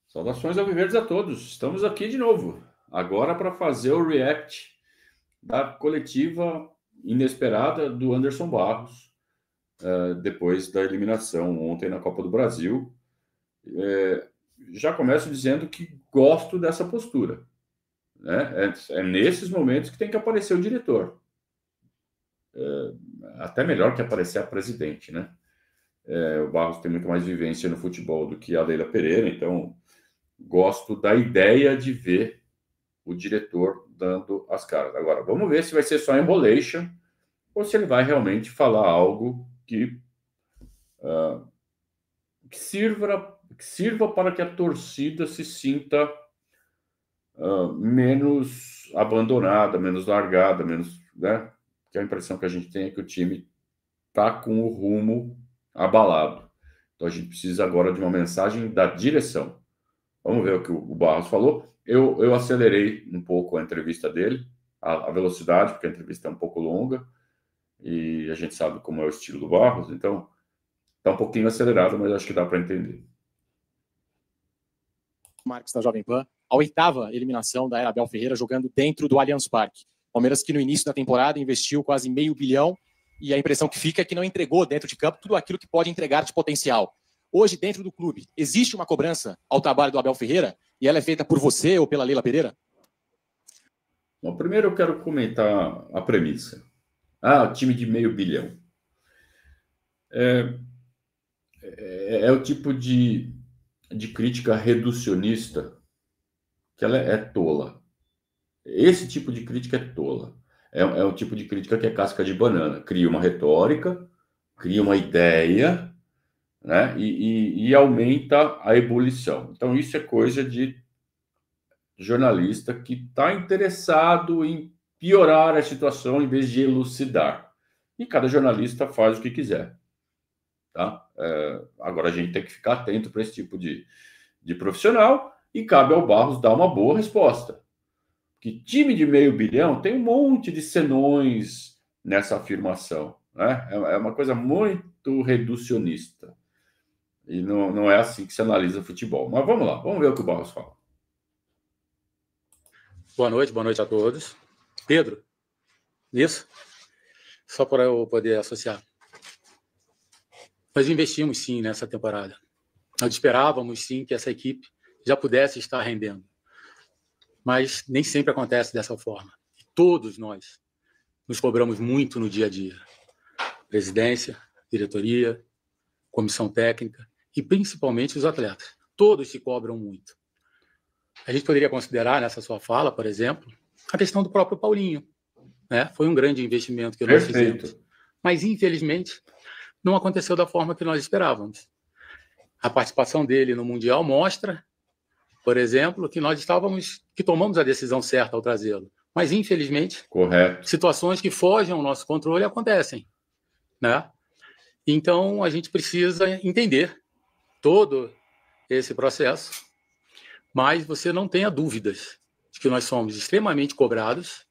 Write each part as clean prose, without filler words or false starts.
Saudações alviverdes a todos. Estamos aqui de novo, agora para fazer o react da coletiva inesperada do Anderson Barros, depois da eliminação ontem na Copa do Brasil. Já começo dizendo que gosto dessa postura, né? É nesses momentos que tem que aparecer o diretor. Até melhor que aparecer a presidente, né? O Barros tem muito mais vivência no futebol do que a Leila Pereira, então gosto da ideia de ver o diretor dando as caras. Agora, vamos ver se vai ser só enrolation ou se ele vai realmente falar algo que sirva para que a torcida se sinta menos abandonada, menos largada, menos, né? Que a impressão que a gente tem é que o time está com o rumo abalado. Então a gente precisa agora de uma mensagem da direção. Vamos ver o que o Barros falou. Eu acelerei um pouco a entrevista dele, a velocidade, porque a entrevista é um pouco longa, e a gente sabe como é o estilo do Barros, então está um pouquinho acelerado, mas acho que dá para entender. Marcos da Jovem Pan, a 8ª eliminação da era Abel Ferreira jogando dentro do Allianz Parque. Palmeiras que no início da temporada investiu quase $500 milhão e a impressão que fica é que não entregou dentro de campo tudo aquilo que pode entregar de potencial. Hoje, dentro do clube, existe uma cobrança ao trabalho do Abel Ferreira e ela é feita por você ou pela Leila Pereira? Bom, primeiro eu quero comentar a premissa. Time de $500 milhão. É o tipo de crítica reducionista que ela é tola. Esse tipo de crítica é tola. É o tipo de crítica que é casca de banana. Cria uma retórica, cria uma ideia, né? E aumenta a ebulição. Então, isso é coisa de jornalista que está interessado em piorar a situação em vez de elucidar. E cada jornalista faz o que quiser. Tá? Agora a gente tem que ficar atento para esse tipo de profissional e cabe ao Barros dar uma boa resposta. Que time de $500 milhão tem um monte de senões nessa afirmação. Né? É uma coisa muito reducionista. E não é assim que se analisa futebol. Mas vamos lá, vamos ver o que o Barros fala. Boa noite a todos. Pedro, isso? Só para eu poder associar. Nós investimos, sim, nessa temporada. Nós esperávamos, sim, que essa equipe já pudesse estar rendendo. Mas nem sempre acontece dessa forma. Todos nós nos cobramos muito no dia a dia. Presidência, diretoria, comissão técnica e principalmente os atletas. Todos se cobram muito. A gente poderia considerar nessa sua fala, por exemplo, a questão do próprio Paulinho. Né? Foi um grande investimento que nós fizemos. Mas, infelizmente, não aconteceu da forma que nós esperávamos. A participação dele no Mundial mostra, por exemplo, que tomamos a decisão certa ao trazê-lo. Mas, infelizmente, situações que fogem ao nosso controle acontecem. Né? Então, a gente precisa entender todo esse processo, mas você não tenha dúvidas de que nós somos extremamente cobrados,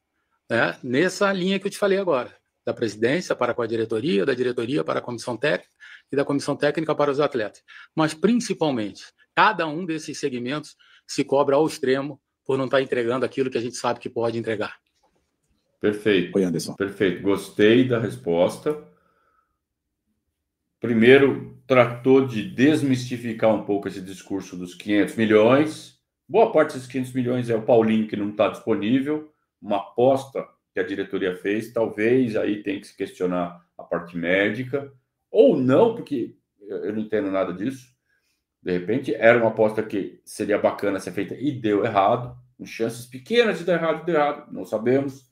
né, nessa linha que eu te falei agora, da presidência para com a diretoria, da diretoria para a comissão técnica e da comissão técnica para os atletas. Mas, principalmente, cada um desses segmentos se cobra ao extremo por não estar entregando aquilo que a gente sabe que pode entregar. Perfeito. Oi, Anderson. Perfeito. Gostei da resposta. Primeiro, tratou de desmistificar um pouco esse discurso dos 500 milhões. Boa parte desses 500 milhões é o Paulinho que não está disponível. Uma aposta que a diretoria fez. Talvez aí tem que se questionar a parte médica. Ou não, porque eu não entendo nada disso. De repente, era uma aposta que seria bacana ser feita e deu errado. Com chances pequenas de dar errado, deu errado. Não sabemos.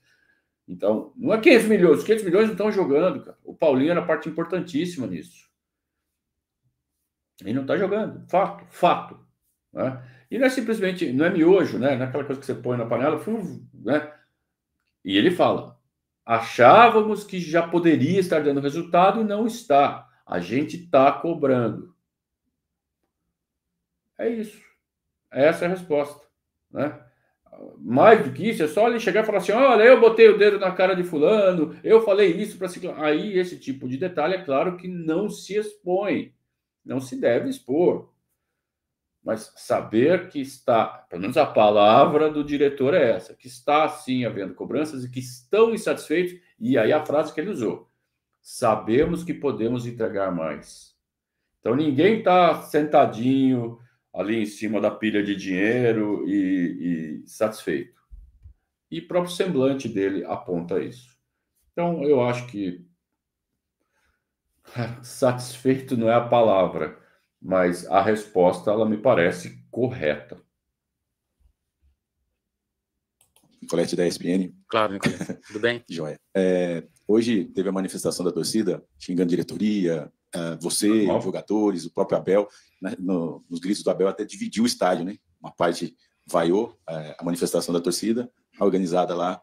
Então, não é 500 milhões. Os 500 milhões não estão jogando, cara. O Paulinho era parte importantíssima nisso. E não está jogando. Fato. Né? E não é simplesmente, não é miojo, né? Não é aquela coisa que você põe na panela, né? E ele fala, achávamos que já poderia estar dando resultado e não está. A gente está cobrando. É isso. Essa é a resposta. Né? Mais do que isso, é só ele chegar e falar assim, olha, eu botei o dedo na cara de fulano, eu falei isso para ciclano. Aí esse tipo de detalhe, é claro que não se expõe. Não se deve expor. mas saber que está, pelo menos a palavra do diretor é essa, que está sim havendo cobranças e que estão insatisfeitos, e aí a frase que ele usou: sabemos que podemos entregar mais. Então ninguém está sentadinho ali em cima da pilha de dinheiro e satisfeito. E o próprio semblante dele aponta isso. Então eu acho que satisfeito não é a palavra, mas a resposta ela me parece correta. Nicolete da ESPN. Claro, Nicolete. Tudo bem? Joia. Hoje teve a manifestação da torcida xingando diretoria, você, jogadores, o próprio Abel, né, nos gritos do Abel até dividiu o estádio, né? Uma parte vaiou a manifestação da torcida, a organizada lá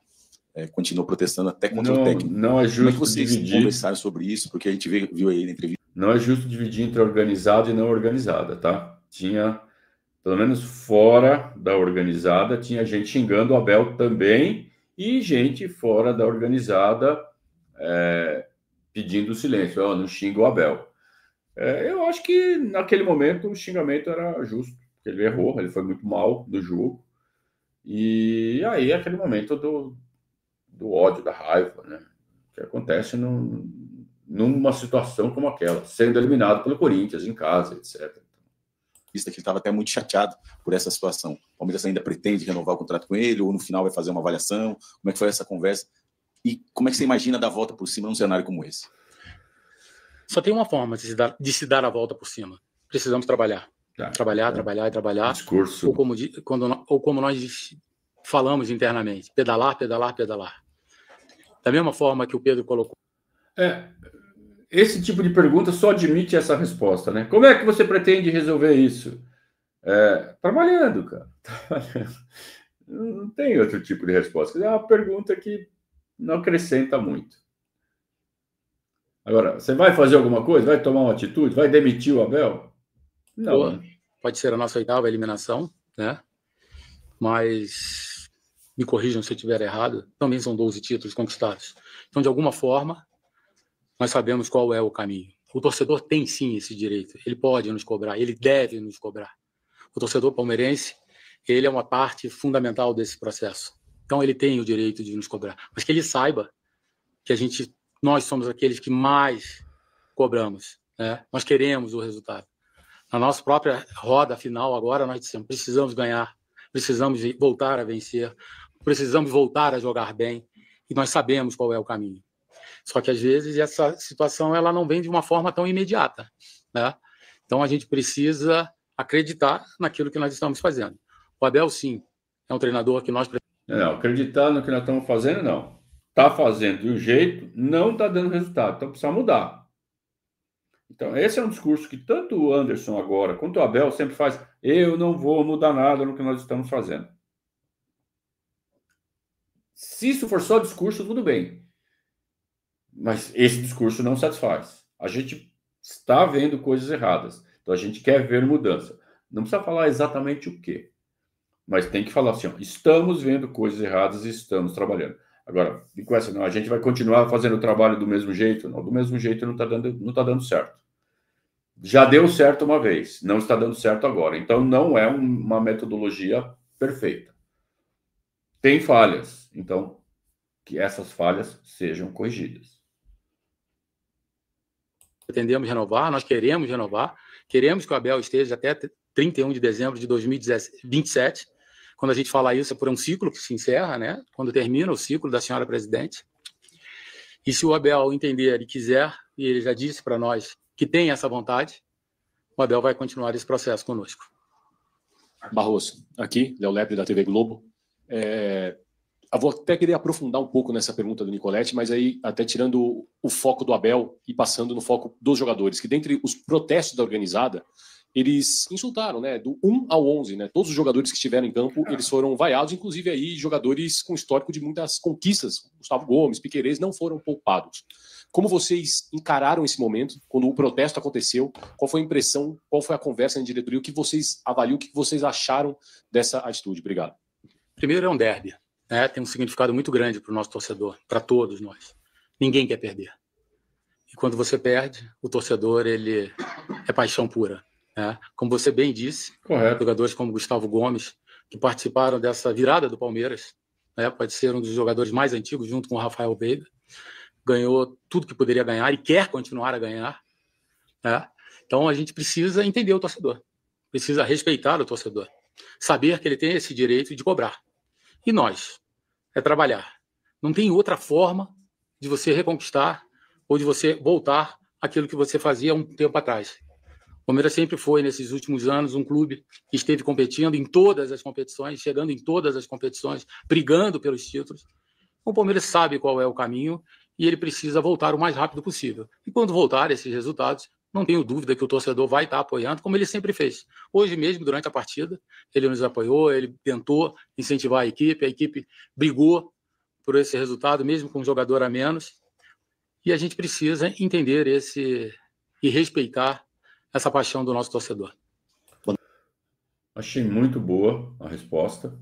continuou protestando até contra o técnico. Não é justo. Como é que vocês dividir. Conversaram sobre isso? Porque a gente viu aí na entrevista. Não é justo dividir entre organizada e não organizada, tá? Tinha, pelo menos fora da organizada, tinha gente xingando o Abel também e gente fora da organizada pedindo silêncio. Não xinga o Abel. Eu acho que naquele momento o xingamento era justo, porque ele errou, ele foi muito mal do jogo. E aí aquele momento do ódio, da raiva, né? Que acontece numa situação como aquela, sendo eliminado pelo Corinthians em casa, etc. Vista que ele estava até muito chateado por essa situação. O Palmeiras ainda pretende renovar o contrato com ele, ou no final vai fazer uma avaliação? Como é que foi essa conversa? E como é que você imagina dar a volta por cima num cenário como esse? Só tem uma forma de se dar a volta por cima. Precisamos trabalhar. Trabalhar. Discurso. Ou como nós falamos internamente, pedalar. Da mesma forma que o Pedro colocou. Esse tipo de pergunta só admite essa resposta, né? Como é que você pretende resolver isso? Trabalhando, cara. Não tem outro tipo de resposta. É uma pergunta que não acrescenta muito. Agora, você vai fazer alguma coisa? Vai tomar uma atitude? Vai demitir o Abel? Não. Pode ser a nossa 8ª eliminação, né? Mas me corrijam se eu estiver errado, também são 12 títulos conquistados. Então, de alguma forma, nós sabemos qual é o caminho. O torcedor tem sim esse direito. Ele pode nos cobrar, ele deve nos cobrar. O torcedor palmeirense, ele é uma parte fundamental desse processo. Então, ele tem o direito de nos cobrar. Mas que ele saiba que nós somos aqueles que mais cobramos, né? Nós queremos o resultado. Na nossa própria roda final agora, nós dissemos, precisamos ganhar, precisamos voltar a vencer, precisamos voltar a jogar bem, e nós sabemos qual é o caminho. Só que, às vezes, essa situação ela não vem de uma forma tão imediata, né? Então, a gente precisa acreditar naquilo que nós estamos fazendo. O Abel, sim, é um treinador que nós... Não, acreditar no que nós estamos fazendo, não. Está fazendo de um jeito, não está dando resultado, então precisa mudar. Então, esse é um discurso que tanto o Anderson agora quanto o Abel sempre faz. Eu não vou mudar nada no que nós estamos fazendo. Se isso for só discurso, tudo bem. Mas esse discurso não satisfaz. A gente está vendo coisas erradas. Então, a gente quer ver mudança. Não precisa falar exatamente o quê. Mas tem que falar assim, estamos vendo coisas erradas e estamos trabalhando. Agora, com essa, não, a gente vai continuar fazendo o trabalho do mesmo jeito? Não, do mesmo jeito não está dando certo. Já deu certo uma vez, não está dando certo agora. Então, não é uma metodologia perfeita. Tem falhas. Então, que essas falhas sejam corrigidas. Pretendemos renovar, nós queremos renovar, queremos que o Abel esteja até 31 de dezembro de 2027. Quando a gente fala isso, é por um ciclo que se encerra, né? Quando termina o ciclo da senhora presidente. E se o Abel entender e quiser, e ele já disse para nós que tem essa vontade, o Abel vai continuar esse processo conosco. Barroso, aqui, Léo Lepre, da TV Globo. Eu vou até querer aprofundar um pouco nessa pergunta do Nicolete, mas aí até tirando o foco do Abel e passando no foco dos jogadores, que dentre os protestos da organizada, eles insultaram, né, do 1 ao 11, né, todos os jogadores que estiveram em campo, eles foram vaiados, inclusive aí jogadores com histórico de muitas conquistas, Gustavo Gomes, Piquerez, não foram poupados. Como vocês encararam esse momento, quando o protesto aconteceu? Qual foi a impressão, qual foi a conversa na diretoria, o que vocês avaliam, o que vocês acharam dessa atitude? Obrigado. Primeiro, é um derby, né? Tem um significado muito grande para o nosso torcedor, para todos nós. Ninguém quer perder. E quando você perde, o torcedor, ele é paixão pura. né? Como você bem disse, Correto. jogadores como Gustavo Gomes, que participaram dessa virada do Palmeiras, né? Pode ser um dos jogadores mais antigos, junto com o Rafael Veiga, ganhou tudo que poderia ganhar e quer continuar a ganhar, né? Então a gente precisa entender o torcedor, precisa respeitar o torcedor, saber que ele tem esse direito de cobrar. E nós, é trabalhar. Não tem outra forma de você reconquistar ou de você voltar àquilo que você fazia um tempo atrás. O Palmeiras sempre foi, nesses últimos anos, um clube que esteve competindo em todas as competições, chegando em todas as competições, brigando pelos títulos. O Palmeiras sabe qual é o caminho e ele precisa voltar o mais rápido possível. E quando voltar esses resultados, não tenho dúvida que o torcedor vai estar apoiando, como ele sempre fez. Hoje mesmo, durante a partida, ele nos apoiou, ele tentou incentivar a equipe brigou por esse resultado, mesmo com um jogador a menos. E a gente precisa entender e respeitar essa paixão do nosso torcedor. Achei muito boa a resposta.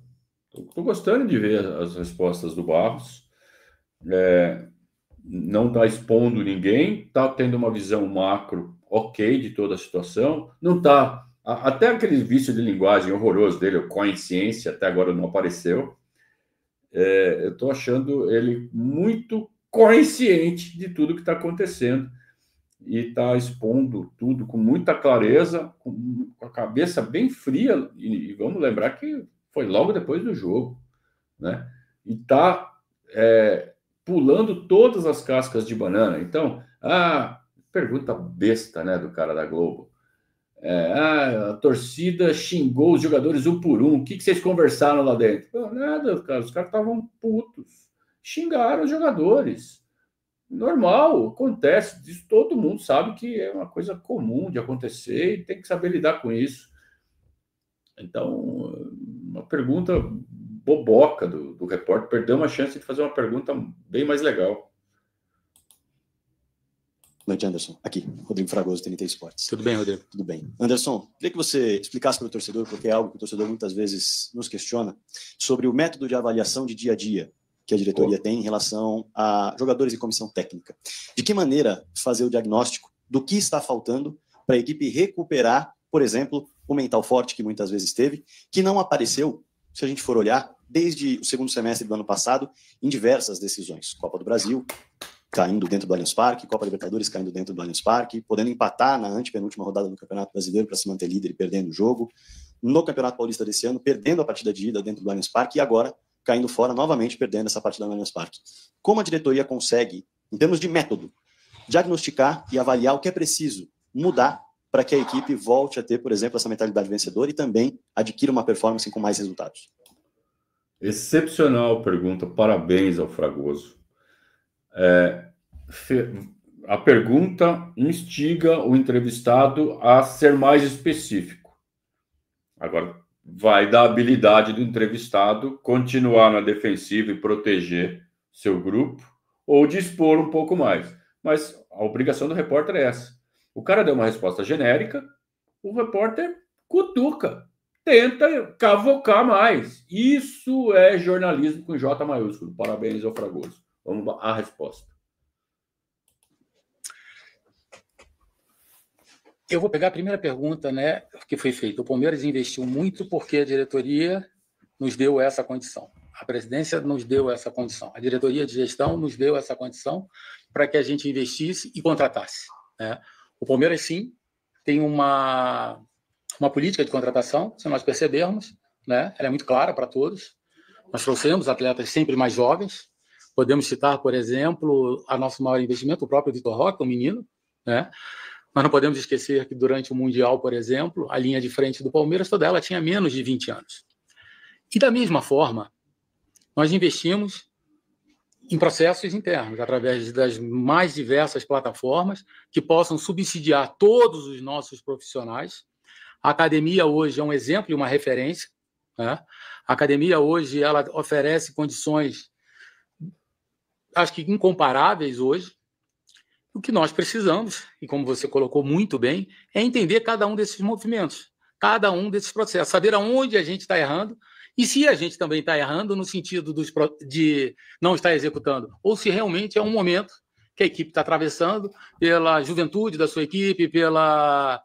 Estou gostando de ver as respostas do Barros. Não está expondo ninguém, está tendo uma visão macro ok de toda a situação. Não está... Até aquele vício de linguagem horroroso dele, o consciência, até agora não apareceu. Eu estou achando ele muito consciente de tudo que está acontecendo e está expondo tudo com muita clareza, com a cabeça bem fria, e vamos lembrar que foi logo depois do jogo, né? E está pulando todas as cascas de banana. Então, pergunta besta, né, do cara da Globo. A torcida xingou os jogadores um por um. O que vocês conversaram lá dentro? Não, nada, cara. Os caras estavam putos. Xingaram os jogadores. Normal, acontece. Isso todo mundo sabe que é uma coisa comum de acontecer e tem que saber lidar com isso. Então, uma pergunta boboca do repórter. Perdeu uma chance de fazer uma pergunta bem mais legal. Boa noite, Anderson. Aqui, Rodrigo Fragoso, TNT Esportes. Tudo bem, Rodrigo? Tudo bem. Anderson, queria que você explicasse para o torcedor, porque é algo que o torcedor muitas vezes nos questiona, sobre o método de avaliação de dia a dia que a diretoria tem em relação a jogadores e comissão técnica. De que maneira fazer o diagnóstico do que está faltando para a equipe recuperar, por exemplo, o mental forte que muitas vezes teve, que não apareceu, se a gente for olhar, desde o segundo semestre do ano passado, em diversas decisões. Copa do Brasil, caindo dentro do Allianz Parque, Copa Libertadores caindo dentro do Allianz Parque, podendo empatar na antepenúltima rodada do Campeonato Brasileiro para se manter líder e perdendo o jogo. No Campeonato Paulista desse ano, perdendo a partida de ida dentro do Allianz Parque e agora caindo fora novamente, perdendo essa partida no Allianz Parque. Como a diretoria consegue, em termos de método, diagnosticar e avaliar o que é preciso mudar para que a equipe volte a ter, por exemplo, essa mentalidade vencedora e também adquira uma performance com mais resultados? Excepcional pergunta, parabéns ao Fragoso. A pergunta instiga o entrevistado a ser mais específico. Agora, vai da habilidade do entrevistado continuar na defensiva e proteger seu grupo ou dispor um pouco mais. Mas a obrigação do repórter é essa. O cara deu uma resposta genérica, o repórter cutuca, tenta cavocar mais. Isso é jornalismo com J maiúsculo. Parabéns ao Fragoso. Vamos à resposta. Eu vou pegar a primeira pergunta, né, que foi feita. O Palmeiras investiu muito porque a diretoria nos deu essa condição. A presidência nos deu essa condição. A diretoria de gestão nos deu essa condição para que a gente investisse e contratasse, né? O Palmeiras, sim, tem uma política de contratação, se nós percebermos, né? Ela é muito clara para todos. Nós trouxemos atletas sempre mais jovens. Podemos citar, por exemplo, a nosso maior investimento, o próprio Vitor Roque, um menino, né? Nós não podemos esquecer que durante o Mundial, por exemplo, a linha de frente do Palmeiras, toda ela tinha menos de 20 anos. E da mesma forma, nós investimos em processos internos, através das mais diversas plataformas que possam subsidiar todos os nossos profissionais. A academia hoje é um exemplo e uma referência, né? A academia hoje ela oferece condições, acho que incomparáveis hoje. O que nós precisamos, e como você colocou muito bem, é entender cada um desses movimentos, cada um desses processos, saber aonde a gente está errando e se a gente também está errando no sentido de não estar executando, ou se realmente é um momento que a equipe está atravessando pela juventude da sua equipe, pela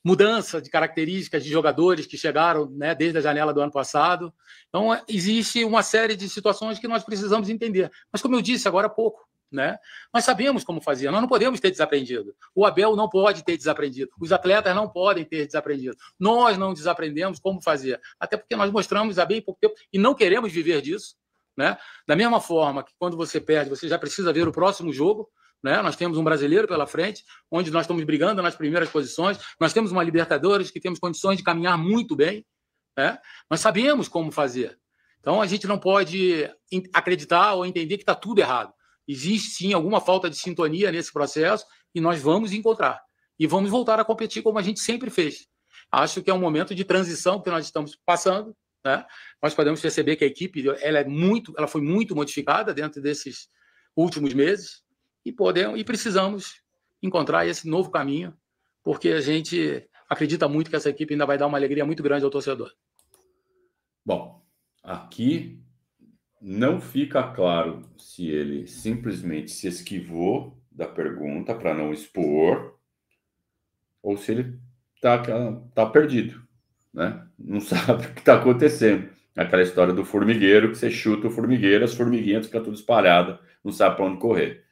mudança de características de jogadores que chegaram, né, desde a janela do ano passado. Então, existe uma série de situações que nós precisamos entender. Mas, como eu disse agora há pouco, né, nós sabemos como fazer, nós não podemos ter desaprendido. O Abel não pode ter desaprendido. Os atletas não podem ter desaprendido. Nós não desaprendemos como fazer. Até porque nós mostramos há bem pouco tempo e não queremos viver disso. Né? Da mesma forma que quando você perde, você já precisa ver o próximo jogo. Né? Nós temos um brasileiro pela frente, onde nós estamos brigando nas primeiras posições. Nós temos uma Libertadores que temos condições de caminhar muito bem. Né? Nós sabemos como fazer. Então, a gente não pode acreditar ou entender que está tudo errado. Existe, sim, alguma falta de sintonia nesse processo e nós vamos encontrar. E vamos voltar a competir como a gente sempre fez. Acho que é um momento de transição que nós estamos passando. Né? Nós podemos perceber que a equipe ela foi muito modificada dentro desses últimos meses e precisamos encontrar esse novo caminho, porque a gente acredita muito que essa equipe ainda vai dar uma alegria muito grande ao torcedor. Bom, aqui não fica claro se ele simplesmente se esquivou da pergunta para não expor ou se ele tá perdido. Né? Não sabe o que está acontecendo. Aquela história do formigueiro, que você chuta o formigueiro, as formiguinhas ficam tudo espalhadas, não sabe para onde correr.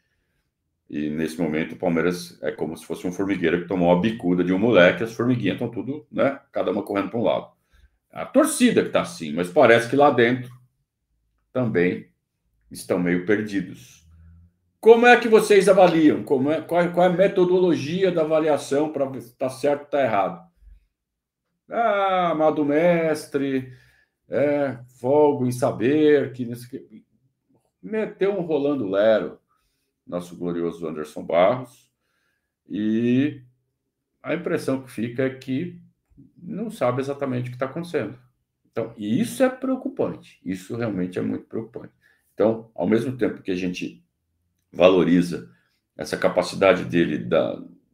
E nesse momento o Palmeiras é como se fosse um formigueiro que tomou uma bicuda de um moleque, as formiguinhas estão tudo, né? Cada uma correndo para um lado. A torcida que está assim, mas parece que lá dentro também estão meio perdidos. Como é que vocês avaliam? Qual é a metodologia da avaliação para ver se está certo ou está errado? Amado mestre, folgo em saber que meteu um rolando lero, nosso glorioso Anderson Barros, e a impressão que fica é que não sabe exatamente o que está acontecendo. Então, e isso é preocupante, isso realmente é muito preocupante. Então, ao mesmo tempo que a gente valoriza essa capacidade dele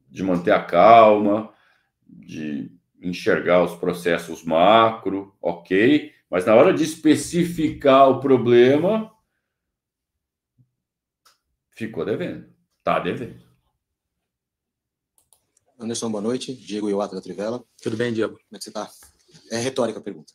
de manter a calma, de enxergar os processos macro, ok, mas na hora de especificar o problema, ficou devendo, está devendo. Anderson, boa noite. Diego Iwata da Trivela. Tudo bem, Diego? Como é que você está? É retórica a pergunta.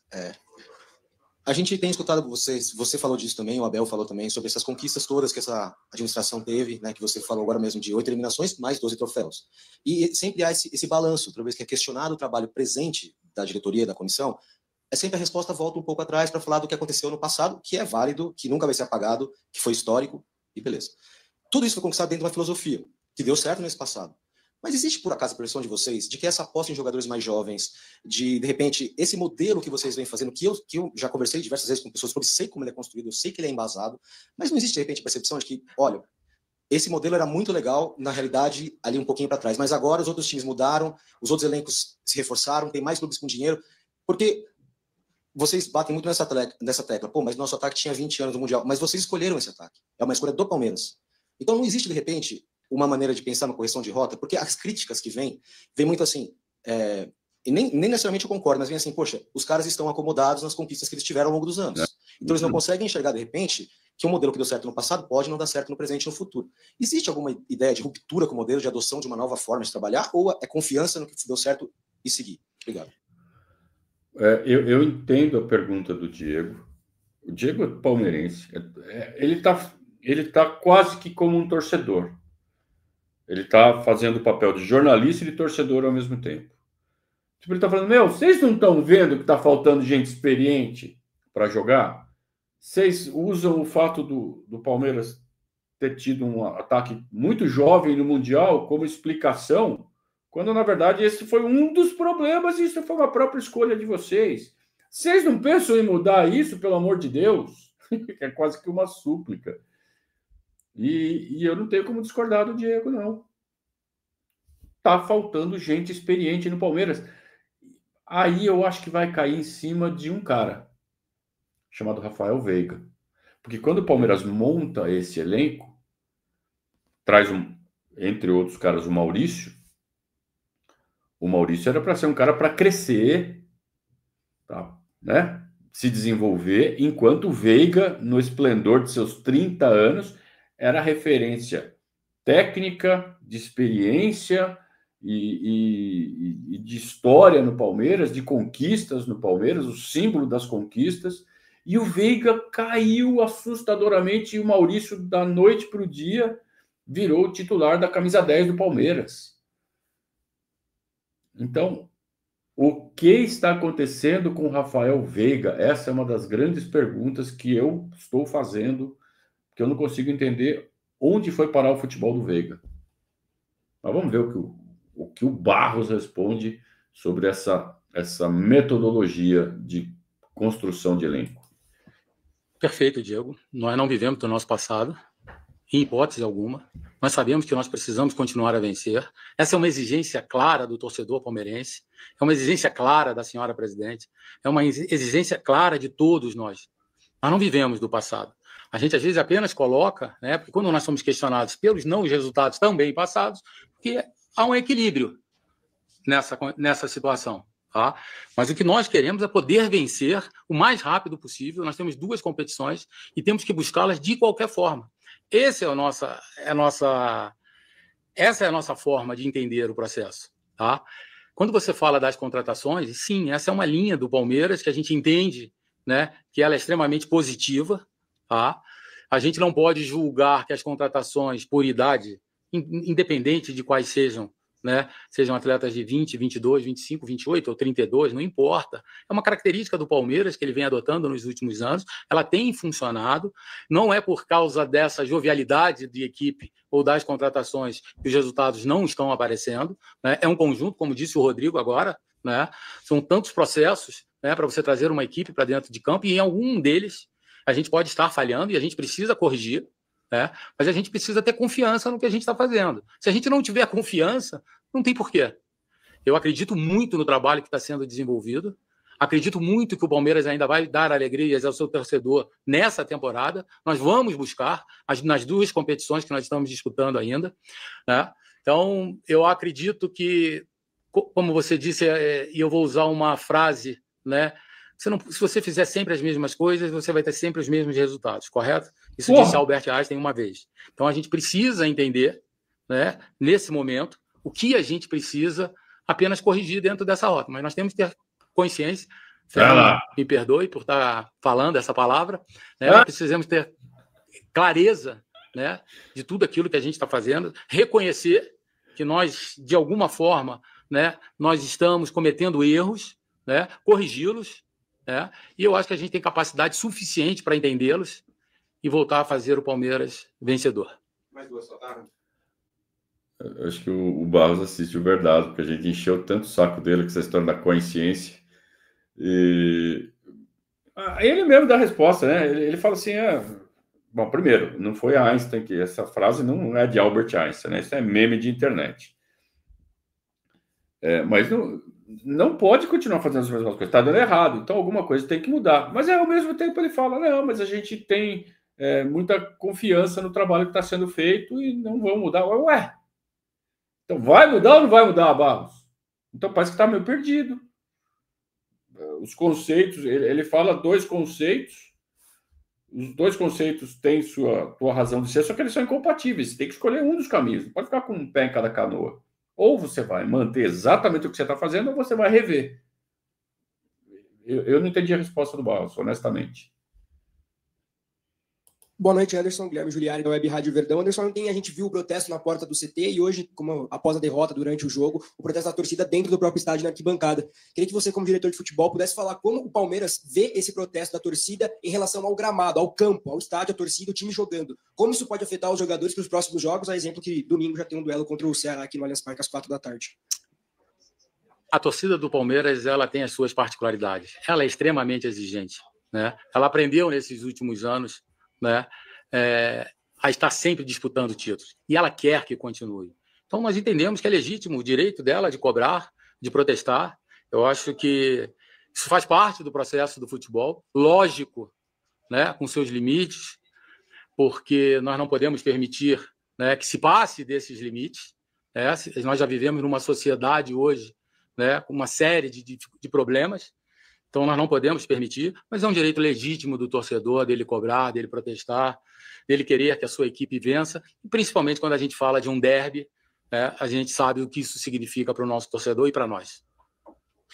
A gente tem escutado você falou disso também, o Abel falou também, sobre essas conquistas todas que essa administração teve, né, que você falou agora mesmo de 8 eliminações, mais 12 troféus. E sempre há esse balanço, toda vez que é questionado o trabalho presente da diretoria, da comissão, sempre a resposta volta um pouco atrás para falar do que aconteceu no passado, que é válido, que nunca vai ser apagado, que foi histórico, e beleza. Tudo isso foi conquistado dentro de uma filosofia, que deu certo nesse passado. Mas existe, por acaso, a impressão de vocês de que essa aposta em jogadores mais jovens, de repente, esse modelo que vocês vêm fazendo, que eu já conversei diversas vezes com pessoas sobre, sei como ele é construído, eu sei que ele é embasado, mas não existe, de repente, a percepção de que, olha, esse modelo era muito legal, na realidade, ali um pouquinho para trás, mas agora os outros times mudaram, os outros elencos se reforçaram, tem mais clubes com dinheiro, porque vocês batem muito nessa tecla, pô, mas nosso ataque tinha 20 anos no Mundial, mas vocês escolheram esse ataque, é uma escolha do Palmeiras. Então não existe, de repente, uma maneira de pensar na correção de rota, porque as críticas que vem muito assim, e nem necessariamente eu concordo, mas vem assim, poxa, os caras estão acomodados nas conquistas que eles tiveram ao longo dos anos. Então eles não conseguem enxergar, de repente, que um modelo que deu certo no passado pode não dar certo no presente e no futuro. Existe alguma ideia de ruptura com o modelo, de adoção de uma nova forma de trabalhar, ou é confiança no que deu certo e seguir? Obrigado. Eu entendo a pergunta do Diego. O Diego é palmeirense. Ele tá quase que como um torcedor. Ele está fazendo o papel de jornalista e de torcedor ao mesmo tempo. Tipo, ele está falando, vocês não estão vendo que está faltando gente experiente para jogar? Vocês usam o fato do Palmeiras ter tido um ataque muito jovem no Mundial como explicação, quando, na verdade, esse foi um dos problemas e isso foi uma própria escolha de vocês. Vocês não pensam em mudar isso, pelo amor de Deus? É quase que uma súplica. E eu não tenho como discordar do Diego, não. Tá faltando gente experiente no Palmeiras. Aí eu acho que vai cair em cima de um cara chamado Rafael Veiga. Porque quando o Palmeiras monta esse elenco, traz, entre outros caras, o Maurício. O Maurício era para ser um cara para crescer, tá, né? Se desenvolver, enquanto o Veiga, no esplendor de seus 30 anos, era referência técnica, de experiência e de história no Palmeiras, de conquistas no Palmeiras, o símbolo das conquistas, e o Veiga caiu assustadoramente, e o Maurício, da noite para o dia, virou o titular da camisa 10 do Palmeiras. Então, o que está acontecendo com o Rafael Veiga? Essa é uma das grandes perguntas que eu estou fazendo, que eu não consigo entender onde foi parar o futebol do Veiga. Mas vamos ver o que o Barros responde sobre essa metodologia de construção de elenco. Perfeito, Diego. Nós não vivemos do nosso passado, em hipótese alguma. Nós sabemos que nós precisamos continuar a vencer. Essa é uma exigência clara do torcedor palmeirense, é uma exigência clara da senhora presidente, é uma exigência clara de todos nós. Nós não vivemos do passado. A gente, às vezes, apenas coloca, né, porque quando nós somos questionados pelos não resultados também passados, que há um equilíbrio nessa situação. Tá? Mas o que nós queremos é poder vencer o mais rápido possível. Nós temos 2 competições e temos que buscá-las de qualquer forma. Essa é a nossa forma de entender o processo. Tá? Quando você fala das contratações, sim, essa é uma linha do Palmeiras que a gente entende, né, que ela é extremamente positiva. Tá? A gente não pode julgar que as contratações por idade, independente de quais sejam, né, sejam atletas de 20, 22, 25, 28 ou 32, não importa. É uma característica do Palmeiras que ele vem adotando nos últimos anos. Ela tem funcionado. Não é por causa dessa jovialidade de equipe ou das contratações que os resultados não estão aparecendo. Né? É um conjunto, como disse o Rodrigo agora, né? São tantos processos, né, para você trazer uma equipe para dentro de campo, e em algum deles a gente pode estar falhando e a gente precisa corrigir. Mas a gente precisa ter confiança no que a gente está fazendo. Se a gente não tiver confiança, não tem porquê. Eu acredito muito no trabalho que está sendo desenvolvido, acredito muito que o Palmeiras ainda vai dar alegrias ao seu torcedor nessa temporada. Nós vamos buscar nas 2 competições que nós estamos disputando ainda. Né? Então, eu acredito que, como você disse, e eu vou usar uma frase, né? Se você fizer sempre as mesmas coisas, você vai ter sempre os mesmos resultados, correto? Isso disse Albert Einstein uma vez. Então, a gente precisa entender, né, nesse momento, o que a gente precisa apenas corrigir dentro dessa rota. Mas nós temos que ter consciência. Fernando, me perdoe por estar falando essa palavra. Né? Nós precisamos ter clareza, né, de tudo aquilo que a gente está fazendo, reconhecer que nós, de alguma forma, né, nós estamos cometendo erros, né, corrigi-los. E eu acho que a gente tem capacidade suficiente para entendê-los e voltar a fazer o Palmeiras vencedor. Mais 2, Otávio. Eu acho que o Barros assistiu verdade, porque a gente encheu tanto o saco dele com essa história da consciência. E ele mesmo dá a resposta, né? Ele fala assim: bom, primeiro, não foi Einstein, que essa frase não é de Albert Einstein, né? Isso é meme de internet. Mas não pode continuar fazendo as mesmas coisas, está dando errado, então alguma coisa tem que mudar. Mas ao mesmo tempo ele fala, não, mas a gente tem muita confiança no trabalho que está sendo feito e não vão mudar. Ué, então vai mudar ou não vai mudar, Barros? Então parece que está meio perdido. Os conceitos, ele fala 2 conceitos, os 2 conceitos têm sua razão de ser, só que eles são incompatíveis, você tem que escolher um dos caminhos, não pode ficar com um pé em cada canoa. Ou você vai manter exatamente o que você está fazendo, ou você vai rever. Eu não entendi a resposta do Barros, honestamente. Boa noite, Anderson. Guilherme Giuliani, da Web Rádio Verdão. Anderson, ontem a gente viu o protesto na porta do CT e hoje, após a derrota durante o jogo, o protesto da torcida dentro do próprio estádio, na arquibancada. Queria que você, como diretor de futebol, pudesse falar como o Palmeiras vê esse protesto da torcida em relação ao gramado, ao campo, ao estádio, a torcida, o time jogando. Como isso pode afetar os jogadores para os próximos jogos? A exemplo que domingo já tem um duelo contra o Ceará aqui no Allianz Parque às 4h. A torcida do Palmeiras, ela tem as suas particularidades. Ela é extremamente exigente, né? Ela aprendeu nesses últimos anos, né, a estar sempre disputando títulos. E ela quer que continue. Então, nós entendemos que é legítimo o direito dela de cobrar, de protestar. Eu acho que isso faz parte do processo do futebol, lógico, né, com seus limites, porque nós não podemos permitir, né, que se passe desses limites. Né? Nós já vivemos numa sociedade hoje, né, com uma série de problemas. Então, nós não podemos permitir, mas é um direito legítimo do torcedor dele cobrar, dele protestar, dele querer que a sua equipe vença, e principalmente quando a gente fala de um derby, né, a gente sabe o que isso significa para o nosso torcedor e para nós.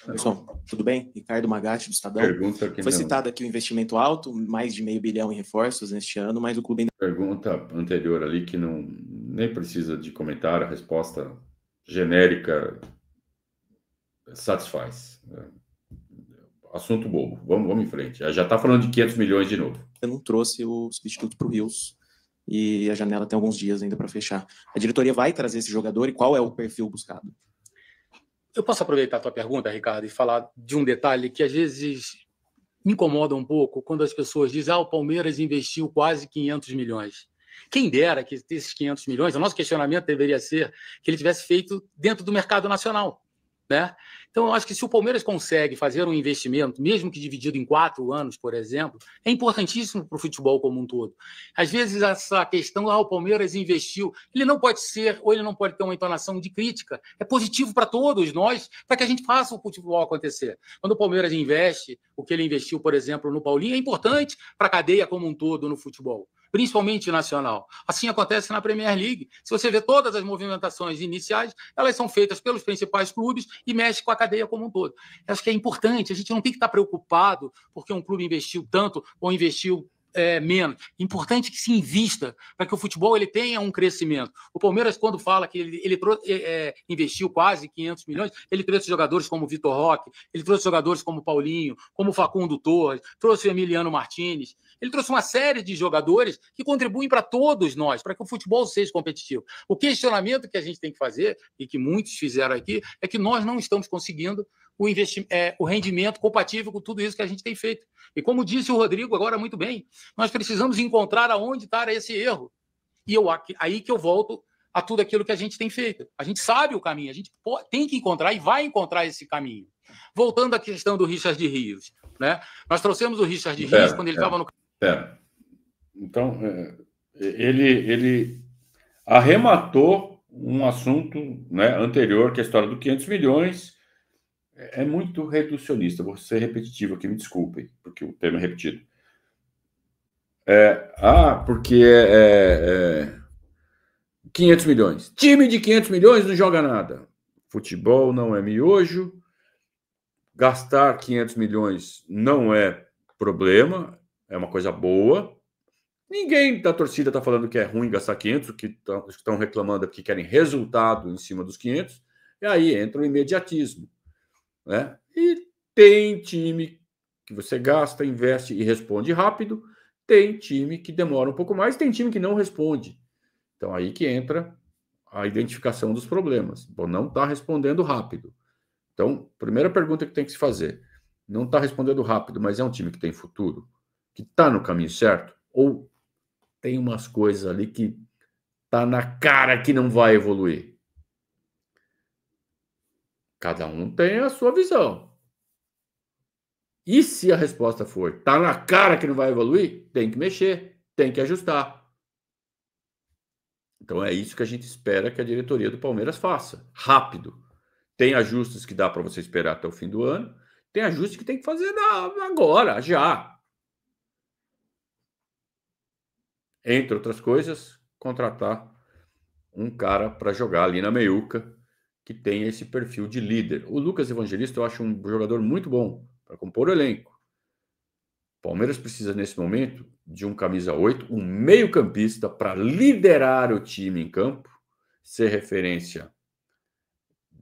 Pessoal, tudo bem? Ricardo Magatti, do Estadão. Pergunta que Foi não. citado aqui o investimento alto, mais de $500 milhão em reforços neste ano, mas o clube ainda... Pergunta anterior ali que não nem precisa de comentário, a resposta genérica satisfaz. Assunto bobo. Vamos em frente. Já está falando de 500 milhões de novo. Eu não trouxe o substituto para o Rios e a janela tem alguns dias ainda para fechar. A diretoria vai trazer esse jogador e qual é o perfil buscado? Eu posso aproveitar a tua pergunta, Ricardo, e falar de um detalhe que às vezes me incomoda um pouco quando as pessoas dizem o Palmeiras investiu quase 500 milhões. Quem dera que esses 500 milhões, o nosso questionamento deveria ser que ele tivesse feito dentro do mercado nacional, né? Então, eu acho que se o Palmeiras consegue fazer um investimento, mesmo que dividido em 4 anos, por exemplo, é importantíssimo para o futebol como um todo. Às vezes, essa questão, o Palmeiras investiu, ele não pode ser, ou ele não pode ter uma entonação de crítica. É positivo para todos nós, para que a gente faça o futebol acontecer. Quando o Palmeiras investe, o que ele investiu, por exemplo, no Paulinho, é importante para a cadeia como um todo no futebol, principalmente nacional. Assim acontece na Premier League. Se você vê todas as movimentações iniciais, elas são feitas pelos principais clubes e mexe com a cadeia como um todo. Eu acho que é importante, a gente não tem que estar preocupado porque um clube investiu tanto ou investiu menos. Importante que se invista para que o futebol ele tenha um crescimento. O Palmeiras, quando fala que ele investiu quase 500 milhões, ele trouxe jogadores como o Vitor Roque, ele trouxe jogadores como o Paulinho, como o Facundo Torres, trouxe o Emiliano Martinez. Ele trouxe uma série de jogadores que contribuem para todos nós, para que o futebol seja competitivo. O questionamento que a gente tem que fazer, e que muitos fizeram aqui, é que nós não estamos conseguindo o rendimento compatível com tudo isso que a gente tem feito. E como disse o Rodrigo agora muito bem, nós precisamos encontrar aonde está esse erro. E aí que eu volto a tudo aquilo que a gente tem feito. A gente sabe o caminho, a gente tem que encontrar e vai encontrar esse caminho. Voltando à questão do Richard Rios, né? Nós trouxemos o Richard Rios quando ele estava no... Então, ele arrematou um assunto, né, anterior, que é a história do 500 milhões. É muito reducionista. Vou ser repetitivo aqui, me desculpem, porque o tema é repetido. Porque 500 milhões. Time de 500 milhões não joga nada. Futebol não é miojo. Gastar 500 milhões não é problema, é uma coisa boa. Ninguém da torcida está falando que é ruim gastar 500, que estão reclamando que querem resultado em cima dos 500, e aí entra o imediatismo, né? E tem time que você gasta, investe e responde rápido, tem time que demora um pouco mais, tem time que não responde. Então aí que entra a identificação dos problemas. Bom, não está respondendo rápido. Então, primeira pergunta que tem que se fazer, não está respondendo rápido, mas é um time que tem futuro, que está no caminho certo, ou tem umas coisas ali que tá na cara que não vai evoluir. Cada um tem a sua visão. E se a resposta for, tá na cara que não vai evoluir, tem que mexer, tem que ajustar. Então é isso que a gente espera que a diretoria do Palmeiras faça. Rápido. Tem ajustes que dá para você esperar até o fim do ano, tem ajustes que tem que fazer agora, já. Entre outras coisas, contratar um cara para jogar ali na meiuca que tem esse perfil de líder. O Lucas Evangelista eu acho um jogador muito bom para compor o elenco. O Palmeiras precisa, nesse momento, de um camisa 8, um meio-campista para liderar o time em campo, ser referência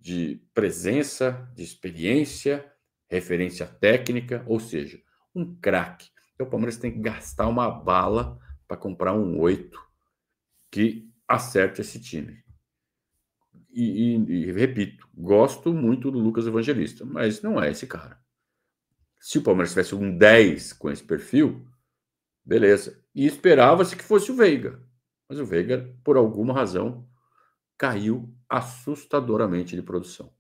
de presença, de experiência, referência técnica, ou seja, um craque. Então o Palmeiras tem que gastar uma bala para comprar um 8 que acerte esse time. E repito, gosto muito do Lucas Evangelista, mas não é esse cara. Se o Palmeiras tivesse um 10 com esse perfil, beleza. E esperava-se que fosse o Veiga. Mas o Veiga, por alguma razão, caiu assustadoramente de produção.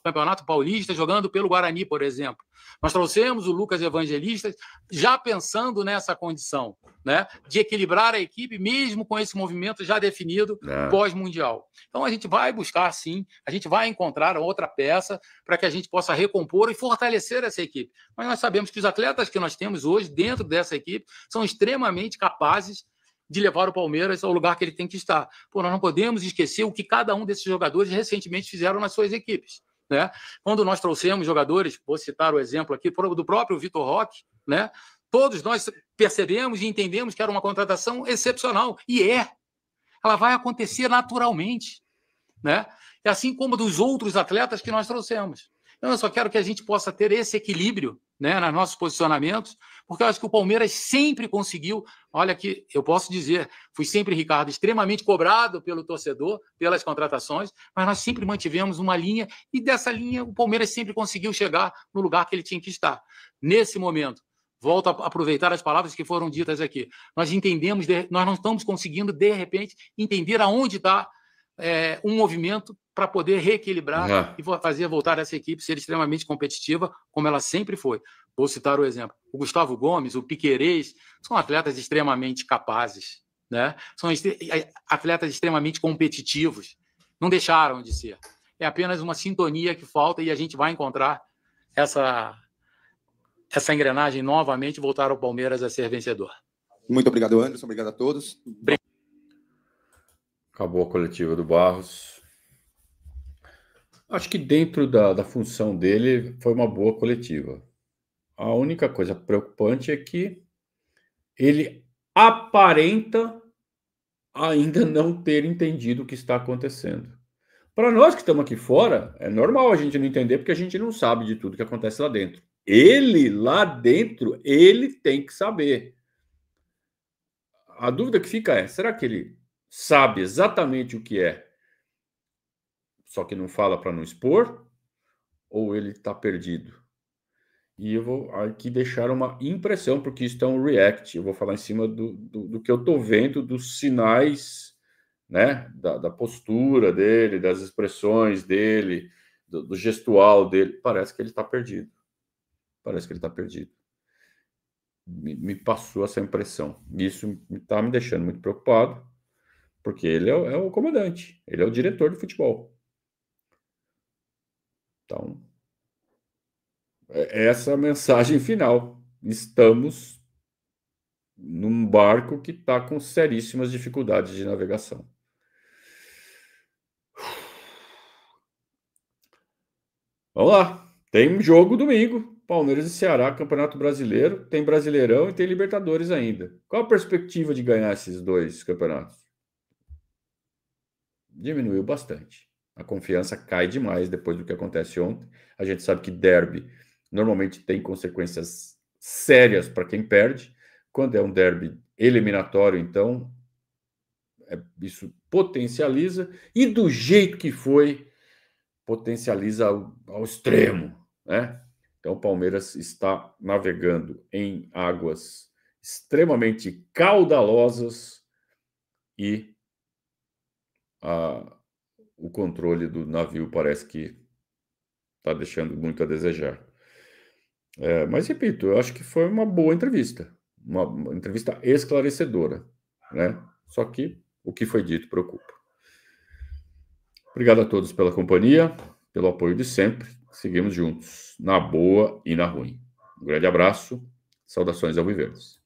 Campeonato Paulista, jogando pelo Guarani, por exemplo. Nós trouxemos o Lucas Evangelista já pensando nessa condição, né, de equilibrar a equipe, mesmo com esse movimento já definido pós-mundial. Então, a gente vai buscar, sim, a gente vai encontrar outra peça para que a gente possa recompor e fortalecer essa equipe. Mas nós sabemos que os atletas que nós temos hoje dentro dessa equipe são extremamente capazes de levar o Palmeiras ao lugar que ele tem que estar. Pô, nós não podemos esquecer o que cada um desses jogadores recentemente fizeram nas suas equipes, né? Quando nós trouxemos jogadores, vou citar o exemplo aqui do próprio Vitor Roque, né? Todos nós percebemos e entendemos que era uma contratação excepcional, e ela vai acontecer naturalmente, né? É assim como dos outros atletas que nós trouxemos. Então, eu só quero que a gente possa ter esse equilíbrio, né, nos nossos posicionamentos, porque eu acho que o Palmeiras sempre conseguiu. Olha, que eu posso dizer, fui sempre, Ricardo, extremamente cobrado pelo torcedor, pelas contratações, mas nós sempre mantivemos uma linha, e dessa linha o Palmeiras sempre conseguiu chegar no lugar que ele tinha que estar. Nesse momento, volto a aproveitar as palavras que foram ditas aqui. Nós entendemos, nós não estamos conseguindo, de repente, entender aonde está um movimento para poder reequilibrar e fazer voltar essa equipe ser extremamente competitiva, como ela sempre foi. Vou citar o exemplo. O Gustavo Gomes, o Piquerez, são atletas extremamente capazes, né? São atletas extremamente competitivos. Não deixaram de ser. É apenas uma sintonia que falta, e a gente vai encontrar essa engrenagem novamente, voltar ao Palmeiras a ser vencedor. Muito obrigado, Anderson. Obrigado a todos. Acabou a coletiva do Barros. Acho que dentro da função dele foi uma boa coletiva. A única coisa preocupante é que ele aparenta ainda não ter entendido o que está acontecendo. Para nós que estamos aqui fora, é normal a gente não entender, porque a gente não sabe de tudo que acontece lá dentro. Ele, lá dentro, ele tem que saber. A dúvida que fica é, será que ele sabe exatamente o que é, só que não fala para não expor, ou ele está perdido? E eu vou aqui deixar uma impressão, porque isso é um react. Eu vou falar em cima do que eu estou vendo, dos sinais, né, da postura dele, das expressões dele, do gestual dele. Parece que ele está perdido. Parece que ele está perdido. Me passou essa impressão. Isso está me deixando muito preocupado, porque ele é o comandante, ele é o diretor de futebol. Então, é essa a mensagem final. Estamos num barco que está com seríssimas dificuldades de navegação. Vamos lá. Tem jogo domingo. Palmeiras e Ceará, Campeonato Brasileiro. Tem Brasileirão e tem Libertadores ainda. Qual a perspectiva de ganhar esses dois campeonatos? Diminuiu bastante. A confiança cai demais depois do que acontece ontem. A gente sabe que derby normalmente tem consequências sérias para quem perde. Quando é um derby eliminatório, então, isso potencializa. E do jeito que foi, potencializa ao extremo, né? Então, o Palmeiras está navegando em águas extremamente caudalosas e o controle do navio parece que está deixando muito a desejar. Mas, repito, eu acho que foi uma boa entrevista. Uma entrevista esclarecedora, né? Só que o que foi dito preocupa. Obrigado a todos pela companhia, pelo apoio de sempre. Seguimos juntos, na boa e na ruim. Um grande abraço, saudações alviverdes.